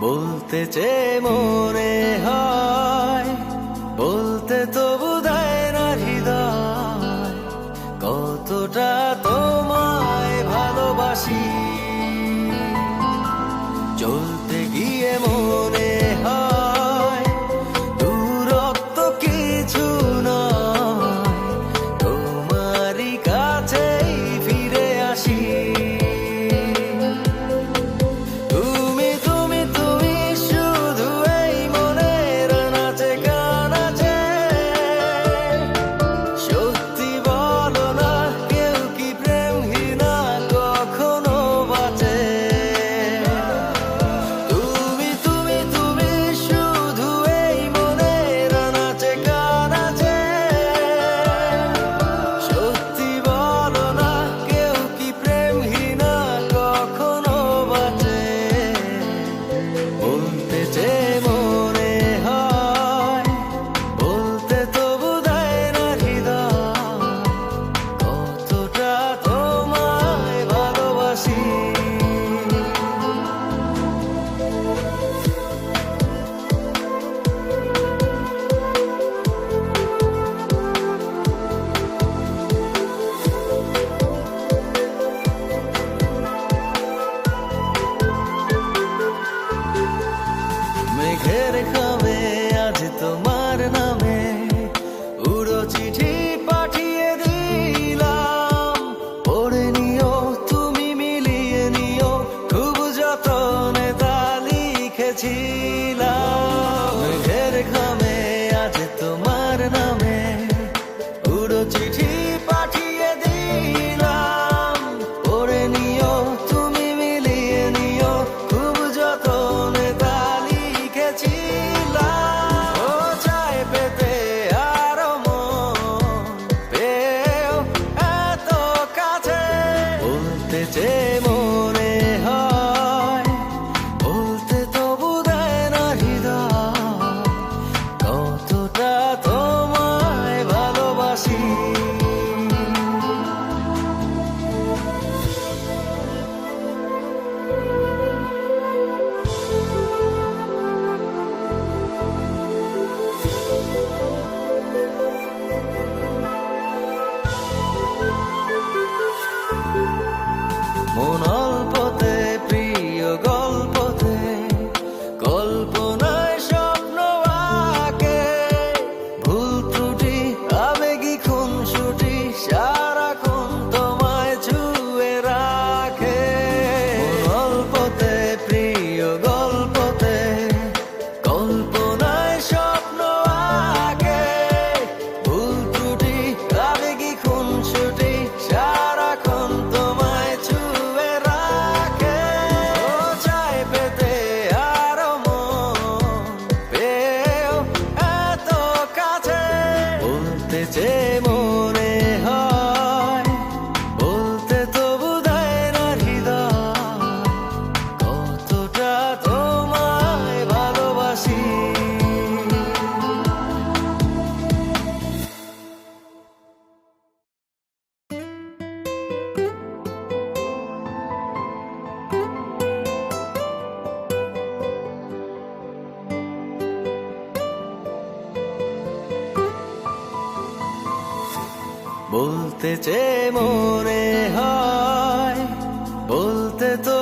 বলতে চেয়ে মনে হয়, বলতে তবু দেয় না হৃদয়, কতটা তোমায় ভালোবাসি। চলতে গিয়ে মনে হয় দূরত্ব কিছু নয়, তোমারই কাছেই ফিরে আসি। মেঘের খামে আজ তোমার নামে উড়ো চিঠি পাঠিয়ে দিলাম, পড়ে নিও তুমি মিলিয়ে নিও, খুব যতনে তা লিখেছিলাম। মেঘের খামে আজ তোমার নামে উড়ো চিঠি পাঠিয়ে দিলাম, পড়ে নিও তুমি মিলিয়ে নিও, খুব যতনে তা লিখেছিলাম। ও চায় পেতে আরো মন পেও এত কাছে, বলতে চেয়ে মনে হয়, বলতে তবু দেয় না হৃদয়, কতটা তোমায় ভালোবাসি। মন অল্পতে প্রিয় গল্পতে, কল্পনায় স্বপ্ন আঁকে, ভুল ত্রুটি আবেগী খুনসুটি সারাক্ষণ তোমায় ছুঁয়ে রাখে। মন অল্পতে প্রিয় গল্পতে, কল্পনায় স্বপ্ন আঁকে, ভুল ত্রুটি আবেগী খুনসুটি সারাক্ষণ তোমায় ছুঁয়ে রাখে। ও চায় পেতে আরো মন পেও এত কাছে, বলতে চেয়ে মনে হয়, বলতে তবু দেয় না হৃদয়, কতটা তোমায় ভালোবাসি। বলতে চেয়ে মনে হয়, বলতে তো